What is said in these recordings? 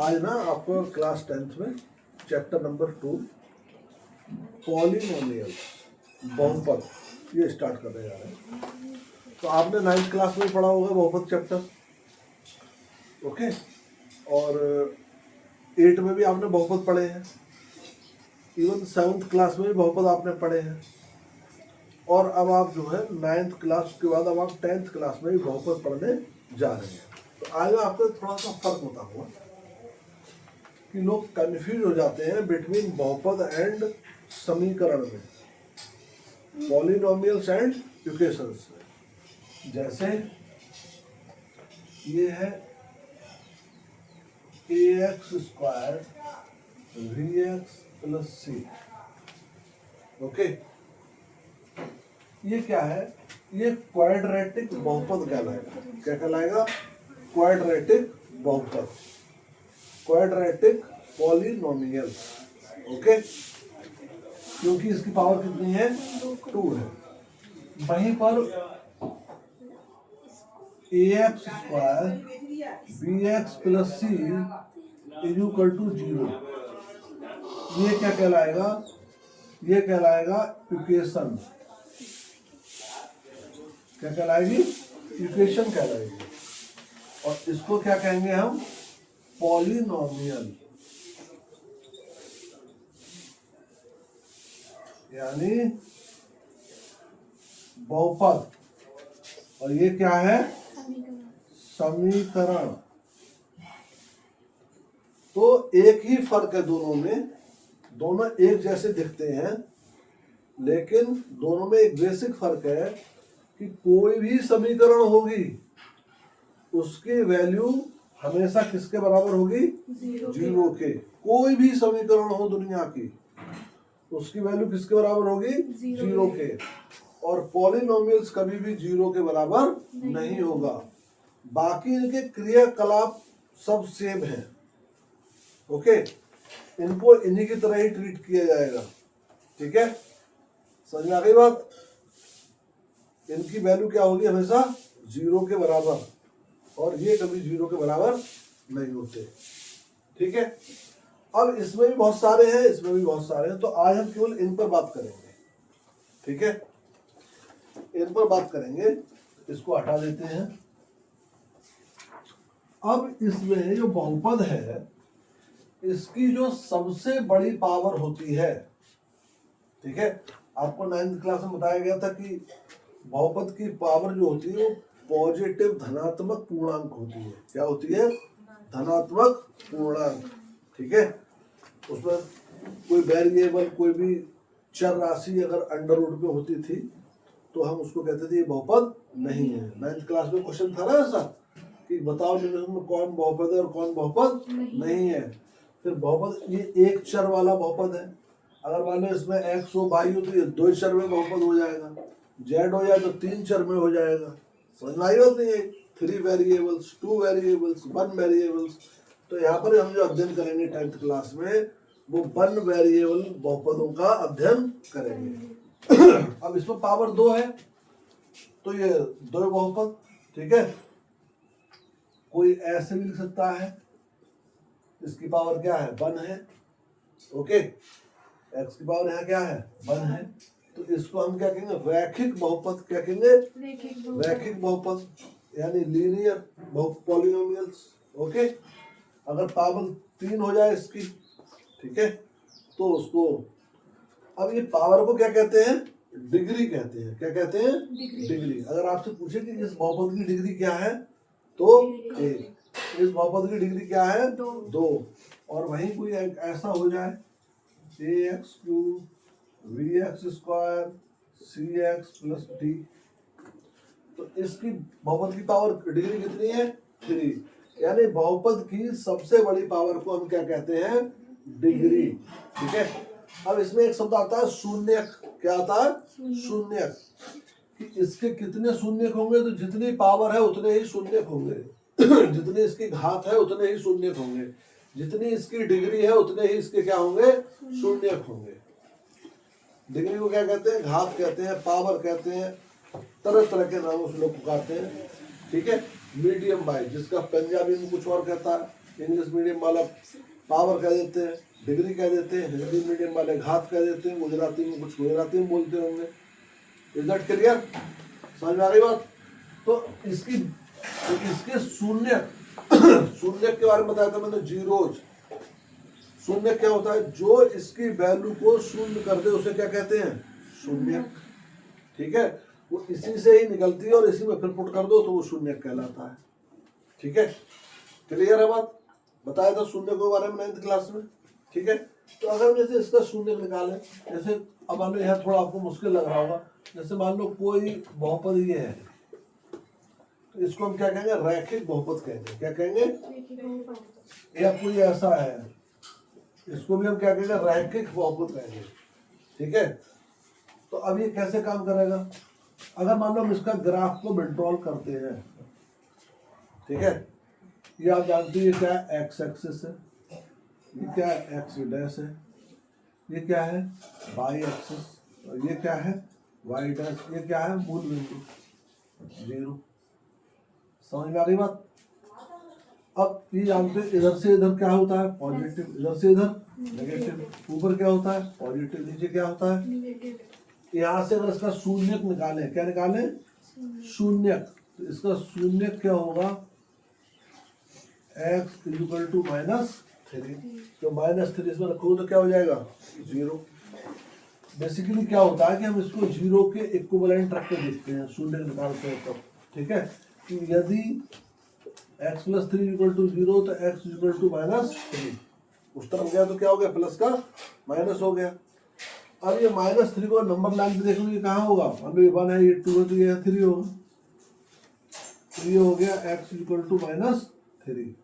आज ना आपको क्लास 10th में चैप्टर नंबर 2 पॉलिनोमियल बहुपद ये स्टार्ट करने जा रहे हैं। तो आपने 9th क्लास में पढ़ा होगा बहुपद चैप्टर, ओके। और 8 में भी आपने बहुपद पढ़े हैं, इवन 7th क्लास में भी बहुपद आपने पढ़े हैं। और अब आप जो है 9th क्लास के बाद अब आप 10th क्लास में भी बहुपद पढ़ने जा रहे हैं। तो आज आपको थोड़ा सा फर्क होता हुआ कि लोग कंफ्यूज हो जाते हैं बिटवीन बहुपद एंड समीकरण में, पॉलिनोमियल्स एंड इक्वेशंस में। जैसे ये है ax square vx plus c, okay. ये क्या है? ये क्वाड्रेटिक बहुपद कहलाएगा। क्या कहलाएगा? क्वाड्रेटिक बहुपद, क्वाड्रेटिक पॉलिनोमियल, ओके। क्योंकि इसकी पावर कितनी है? 2 है। वहीं पर ax square bx plus c is equal to 0, ये क्या कहलाएगा? ये कहलाएगा इक्वेशन। क्या कहलाएगी? इक्वेशन कहलाएगी। और इसको क्या कहेंगे हम? पॉलिनोमियल, यानी बहुपद। और ये क्या है? समीकरण। तो एक ही फर्क है दोनों में, दोनों एक जैसे दिखते हैं, लेकिन दोनों में एक बेसिक फर्क है कि कोई भी समीकरण होगी उसकी वैल्यू हमेशा किसके बराबर होगी? 0 के। कोई भी समीकरण हो दुनिया की, उसकी वैल्यू किसके बराबर होगी? 0 के। और पॉलिनोमियल्स कभी भी 0 के बराबर नहीं होगा। बाकी इनके क्रियाकलाप सब सेम है, ओके। इनको इन्हीं की तरह ही ट्रीट किया जाएगा, ठीक है। समझ में आ गई बात? इनकी वैल्यू क्या होगी? हमेशा 0 के बराबर, और ये कभी 0 के बराबर नहीं होते, ठीक है। अब इसमें भी बहुत सारे हैं, इसमें भी बहुत सारे हैं, तो आज हम केवल इन पर बात करेंगे, ठीक है। इन पर बात करेंगे। इसको हटा देते हैं। अब इसमें जो बहुपद है, इसकी जो सबसे बड़ी पावर होती है, ठीक है। आपको 9th क्लास में बताया गया था कि बहुपद की पावर जो होती है वो पॉजिटिव धनात्मक पूर्णांक होती है। क्या होती है? धनात्मक पूर्णांक, ठीक है। उसमें कोई वेरिएबल, कोई भी चर राशि अगर अंडर रूट में होती थी तो हम उसको कहते थे ये बहुपद नहीं है। 9th क्लास में क्वेश्चन था ना ऐसा कि बताओ निम्नलिखित में कौन बहुपद है और कौन बहुपद नहीं है। फिर बहुपद ये एक चर वाला बहुपद है। अगर मान लो इसमें x हो, y हो, तो ये 2 चर में बहुपद हो जाएगा। z हो जाए तो 3 चर में हो जाएगा। समझ में आई बात नहीं है? 3 वेरिएबल्स, 2 वेरिएबल्स, 1 वेरिएबल्स। तो यहाँ पर हम जो अध्ययन करेंगे 10th क्लास में, वो 1 वेरिएबल बहुपदों का अध्ययन करेंगे। अब इसमें पावर 2 है, तो ये 2 बहुपद, ठीक है। कोई ऐसे भी लिख सकता है, इसकी पावर क्या है? 1 है, ओके। x की पावर यहाँ क्या है? 1 है। तो इसको हम क्या कहेंगे? रैखिक बहुपद। क्या कहेंगे? रैखिक बहुपद, यानी लीनियर पॉलिनोमियल्स, ओके। अगर पावर 3 हो जाए इसकी, ठीक है, तो उसको, अब ये पावर को क्या कहते हैं? डिग्री कहते हैं। क्या कहते हैं? डिग्री। अगर आपसे पूछे कि इस बहुपद की डिग्री क्या है, तो 1। इस बहुपद की डिग्री क्या है? 2। और वहीं कोई ऐसा हो जाए ax³ vx square cx plus d, तो इसकी बहुपद की पावर डिग्री कितनी है? 3। यानी बहुपद की सबसे बड़ी पावर को हम क्या कहते हैं? डिग्री, ठीक है। अब इसमें एक शब्द आता है शून्यक। क्या आता है? शून्यक। कि इसके कितने शून्यक होंगे? तो जितनी पावर है उतने ही शून्यक होंगे। जितनी इसकी घात है उतने ही शून्यक होंगे। जितनी इसकी डिग्री है उतने ही इसके क्या होंगे? शून्यक होंगे। डिग्री को क्या कहते हैं? घात कहते हैं, पावर कहते हैं, तरह तरह के नामों से लोग पुकारते हैं, ठीक है। मीडियम बाई, जिसका पंजाबी में कुछ और कहता है, इंग्लिश मीडियम वाला पावर कह देते हैं, डिग्री कह देते हैं, हिंदी मीडियम वाले घात कह देते हैं, गुजराती में कुछ गुजराती में बोलते होंगे। Is that clear? समझ में आ गई बात? तो इसके शून्य शून्य के बारे में बताया था मैंने, जीरोज। शून्य क्या होता है? जो इसकी वैल्यू को शून्य कर दे उसे क्या कहते हैं? शून्य। ठीक है, वो इसी से ही निकलती है और इसी में फिर पुट कर दो तो वो शून्य कहलाता है। ठीक है, क्लियर है बात? बताया था शून्य के बारे में 9th क्लास में। ठीक है, तो अगर जैसे इसका शून्य निकालें, जैसे अब मान लो यहाँ थोड़ा आपको मुश्किल लग रहा होगा, जैसे मान लो कोई बहुपद ये है, तो इसको हम क्या कहेंगे? रैखिक बहुपद कहेंगे। क्या कहेंगे? या कोई ऐसा है, इसको भी हम क्या कहेंगे? रैखिक बहुपद कहेंगे। ठीक है, तो अब ये कैसे काम करेगा? अगर मान लो हम इसका ग्राफ को विड्रॉल करते हैं, ठीक है, ये आप जानते हैं क्या है? एक्स एक्सिस है, ये क्या है? एक्स डैश है, ये क्या है? वाई एक्सिस, और ये क्या है? वाई डैश, ये क्या है? मूल बिंदु 0। समझ में आ गई बात? अब ये जानते हैं इधर से इधर क्या होता है? पॉजिटिव, इधर से इधर नेगेटिव, ऊपर क्या होता है? पॉजिटिव, नीचे क्या होता है? यहाँ से अगर इसका शून्यक निकालें, क्या निकालें? शून्यक, तो इसका शून्यक क्या होगा? x equal to -3। तो -3 इसमें रखोगे तो क्या हो जाएगा? 0। बेसिकली क्या होता है कि हम इसको 0 के इक्विवेलेंट रख के देखते हैं, शून्य निकालते हैं तब। ठीक है, कि यदि x + 3 = 0 तो x = -3। उस तरफ गया तो क्या हो गया? प्लस का माइनस हो गया। अब ये -3 को नंबर लाइन पे देखोगे कहाँ होगा? अब ये 1 है, ये 2 है, तो ये 3 होगा। तो ये हो गया x = -3।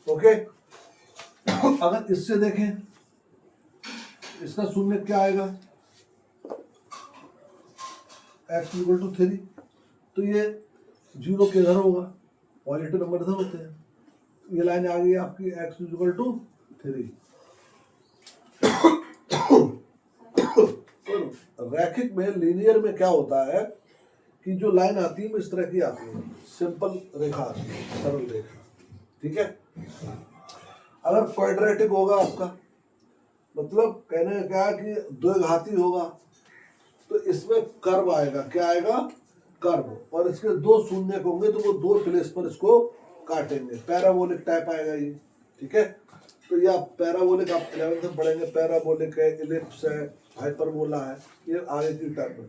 ओके, अगर इससे देखें, इसका शून्य क्या आएगा? x = 3, तो ये 0 के इधर होगा, पॉजिटिव नंबर इधर होते हैं। ये लाइन आ गई आपकी x = 3। तो रैखिक में, लीनियर में क्या होता है कि जो लाइन आती है वो इस तरह की आती है, सिंपल रेखा आती है, सरल रेखा। ठीक है, अगर क्वाड्रेटिक होगा आपका, मतलब कहने का क्या है कि द्विघाती होगा, तो इसमें कर्व आएगा। क्या आएगा? कर्व, और इसके 2 शून्य होंगे तो वो 2 प्लेस पर इसको काटेंगे, पैराबोलिक टाइप आएगा ये। ठीक है, तो ये पैराबोलिक आप 11th में पढ़ेंगे। पैराबोलिक है, इलिप्स है, हाइपरबोला है, ये आगे की टर्म है।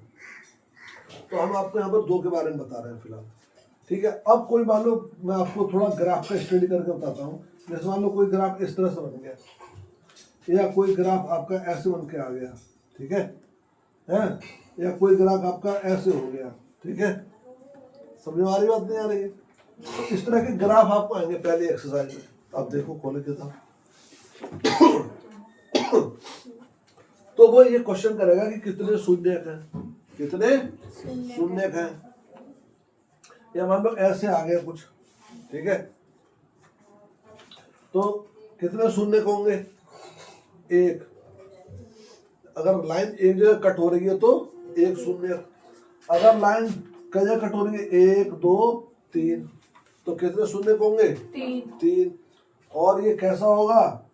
तो हम आपको यहाँ पर 2 के बारे में बता रहे हैं फिलहाल। ठीक है, अब कोई मान लो, मैं आपको थोड़ा ग्राफ का स्टडी करके बताता हूँ। जैसे मान लो कोई ग्राफ इस तरह से बन गया, या कोई ग्राफ आपका ऐसे बन के आ गया। ठीक है, या कोई ग्राफ आपका ऐसे हो गया। ठीक है, समझ में आ रही बात? नहीं आ रही है? तो इस तरह के ग्राफ आपको आएंगे पहले एक्सरसाइज में। आप देखो, खोले किताब। तो वो ये क्वेश्चन करेगा कि कितने शून्यक हैं, कितने शून्यक हैं। या मान लो ऐसे आ गया कुछ। ठीक है, तो कितने शून्यक होंगे? 1। अगर लाइन एक जगह कट हो रही है तो 1 शून्यक। अगर लाइन कई जगह कट हो रही है, 1 2 3, तो कितने शून्यक होंगे? 3। और ये कैसा होगा?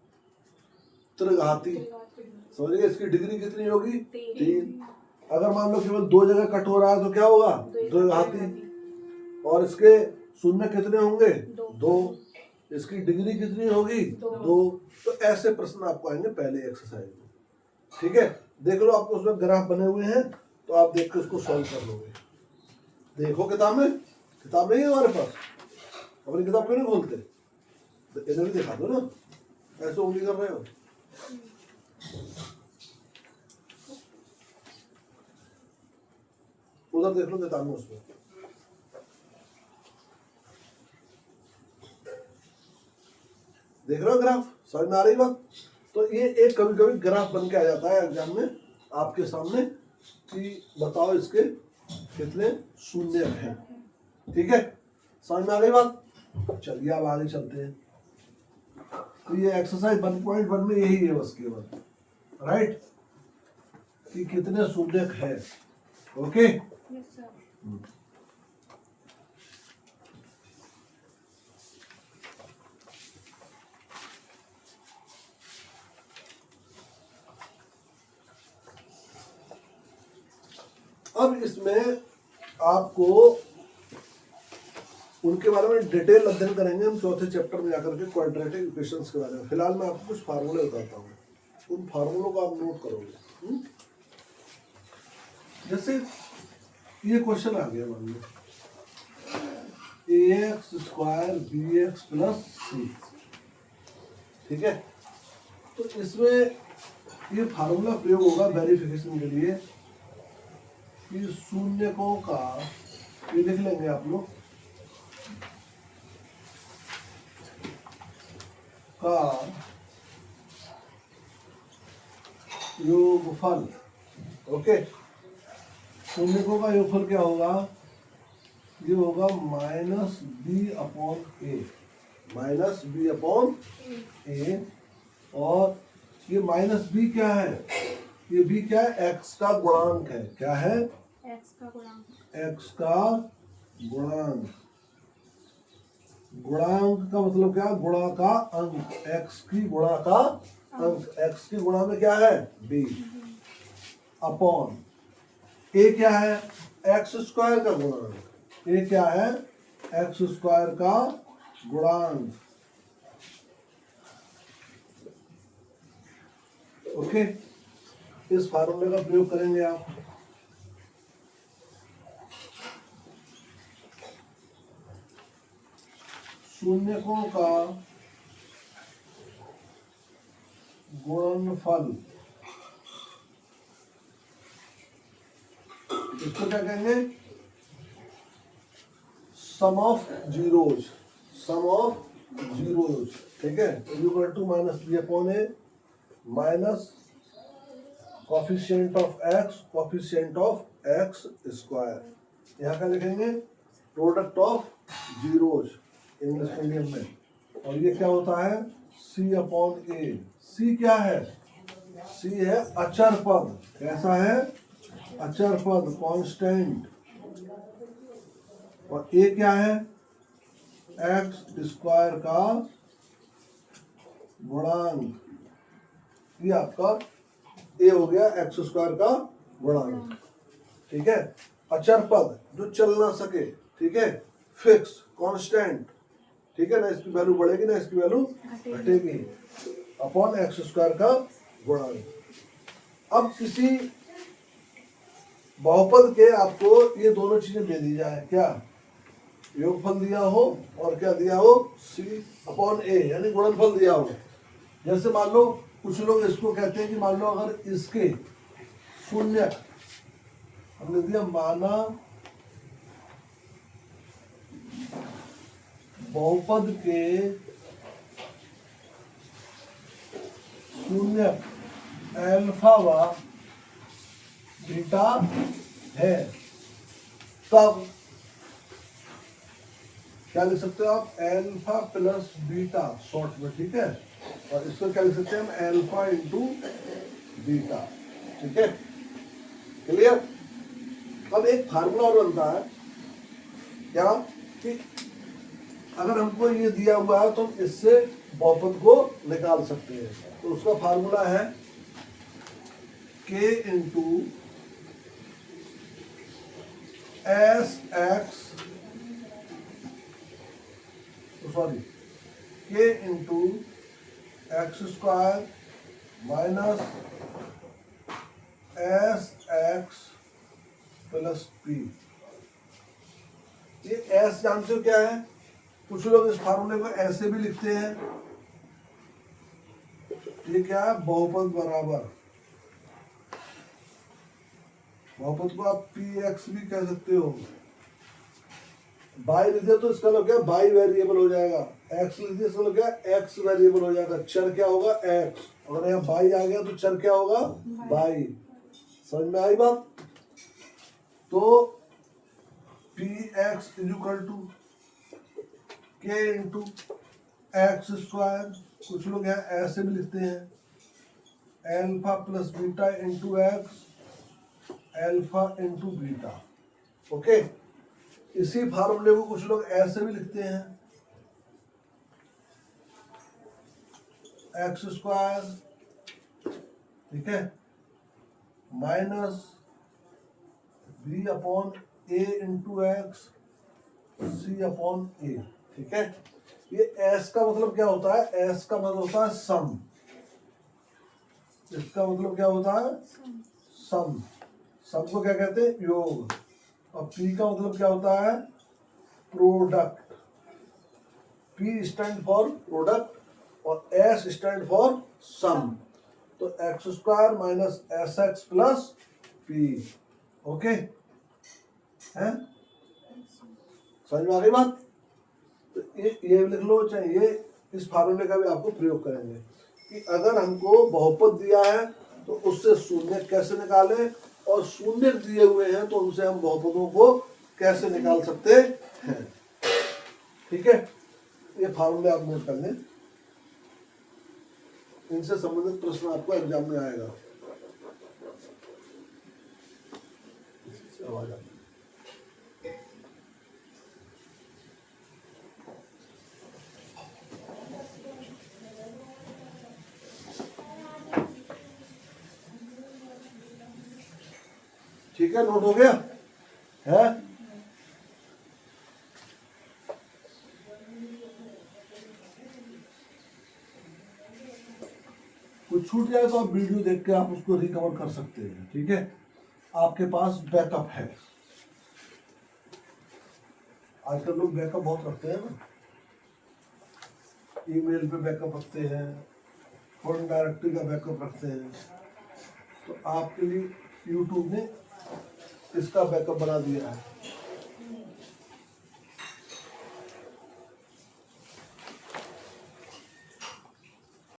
त्रिघाती। समझिए, इसकी डिग्री कितनी होगी? 3। अगर मान लो केवल 2 जगह कट हो रहा है तो क्या होगा? द्विघाती। और इसके शून्य कितने होंगे? 2। इसकी डिग्री कितनी होगी? 2। तो ऐसे प्रश्न आपको आएंगे पहले एक्सरसाइज में। ठीक है, देख लो, आपको उसमें ग्राफ बने हुए हैं तो आप देख के उसको सॉल्व कर लोगे। देखो किताब में, किताब नहीं है हमारे पास, अपनी किताब क्यों नहीं खोलते? तो इधर भी दिखा दो ना, ऐसे उंगली कर रहे हो। उधर देख लो किताब में, उसमें देख रहे हो ग्राफ? समझ में आ रही बात? तो ये एक कभी कभी ग्राफ बन के आ जाता है एग्जाम में आपके सामने कि बताओ इसके कितने शून्य हैं। ठीक है, समझ में आ गई बात? चलिए अब आगे चलते हैं। तो ये एक्सरसाइज 1.1 में यही है बस केवल, राइट, कि कितने शून्यक है। ओके, अब इसमें आपको उनके बारे में डिटेल अध्ययन करेंगे हम चौथे चैप्टर में जाकर के क्वाड्रेटिक इक्वेशंस के बारे में। फिलहाल मैं आपको कुछ फार्मूले बताता हूँ, उन फार्मूलों को आप नोट करोगे। जैसे ये क्वेश्चन आ गया, मान लो ax स्क्वायर bx प्लस सी, ठीक है। तो इसमें ये फार्मूला प्रयोग होगा वेरिफिकेशन के लिए कि शून्यकों का, ये लिख लेंगे आप लोग, का योगफल। ओके, शून्यकों का योगफल क्या होगा? ये होगा minus B upon A, minus B upon ए। और ये माइनस बी क्या है? ये बी क्या है? एक्स का गुणांक है। क्या है? एक्स का गुणांक। एक्स का गुणांक। गुणांक का मतलब क्या? गुणा का अंक। एक्स की गुणा का अंक। एक्स की गुणा में क्या है? बी अपॉन ए क्या है? एक्स स्क्वायर का गुणांक। ए क्या है? एक्स स्क्वायर का गुणांक। ओके, इस फार्मूले का प्रयोग करेंगे आप। शून्यकों का गुणनफल, इसको क्या कहेंगे? Sum of zeros. Sum of zeros, ठीक है। Equal to minus B upon A minus coefficient of X, coefficient of X square. यहाँ का लिखेंगे product of zeros English medium में। और ये क्या होता है? सी अपॉन ए। सी क्या है? सी है अचर पद। कैसा है? अचर पद, कांस्टेंट। और ए क्या है? एक्स स्क्वायर का गुणांक। ये आपका ए हो गया, एक्स स्क्वायर का गुणांक, ठीक है। अचर पद जो चल ना सके, ठीक है, फिक्स, कांस्टेंट, ठीक है ना, इसकी वैल्यू बढ़ेगी ना इसकी वैल्यू घटेगी, अपॉन एक्स स्क्वायर का गुणांक। अब किसी बहुपद के आपको ये दोनों चीजें दे दी जाए, क्या? योगफल दिया हो और क्या दिया हो? सी अपॉन ए, यानी गुणनफल दिया हो। जैसे मान लो कुछ लोग इसको कहते हैं कि मान लो अगर इसके शून्य हमने दिया, माना बहुपद के शून्य अल्फा व बीटा है, तब क्या लिख सकते हो आप? अल्फा प्लस बीटा शॉर्ट में, ठीक है। और इसको क्या लिख सकते हैं हम? अल्फा इंटू बीटा, ठीक है। क्लियर? अब एक फार्मूला और बनता है क्या कि अगर हमको ये दिया हुआ है तो हम इससे बहुपद को निकाल सकते हैं। तो उसका फार्मूला है k into S x, sorry, k into x square minus S x plus P. ये एस जानते हो क्या है? कुछ लोग इस फार्मूले को ऐसे भी लिखते हैं, ये क्या है? बहुपद बराबर, बहुपद को आप पी एक्स भी कह सकते हो। बाई लिख दिया तो इसका मतलब क्या? बाई वेरिएबल हो जाएगा। एक्स लिख दिया इसका मतलब क्या? एक्स वेरिएबल हो जाएगा। चर क्या होगा? एक्स। अगर यहाँ बाई आ गया तो चर क्या होगा? बाई। समझ में आई बात? तो पी एक्स इक्वल टू के इंटू एक्स स्क्वायर, कुछ लोग यहाँ ऐसे भी लिखते हैं, alpha plus beta into x, alpha into beta. Okay, इसी फार्मूले को कुछ लोग ऐसे भी लिखते हैं, एक्स स्क्वायर, ठीक है, माइनस बी अपॉन ए इंटू एक्स सी अपॉन ए। ठीक है, ये एस का मतलब क्या होता है? एस का मतलब होता है सम। इसका मतलब क्या होता है? सम। सम को क्या कहते हैं? योग। और पी का मतलब क्या होता है? Product. P stand for product और एस स्टैंड फॉर सम। तो x square minus S x plus P. Okay है, समझ में आ गई बात? तो ये लिख लो, चाहे ये इस फार्मूले का भी आपको प्रयोग करेंगे कि अगर हमको बहुपद दिया है तो उससे शून्य कैसे निकालें, और शून्य दिए हुए हैं तो उनसे हम बहुपदों को कैसे निकाल सकते हैं। ठीक है, ये फार्मूले आप नोट कर लें, इनसे संबंधित प्रश्न आपको एग्जाम में आएगा। आवाज आ ठीक है, नोट हो गया है? कुछ छूट जाए तो आप वीडियो देख के आप उसको रिकवर कर सकते हैं। ठीक है, आपके पास बैकअप है। आजकल लोग बैकअप बहुत रखते हैं ना, ईमेल पे बैकअप रखते हैं, फोन डायरेक्टरी का बैकअप रखते हैं। तो आपके लिए यूट्यूब ने इसका बैकअप बना दिया है।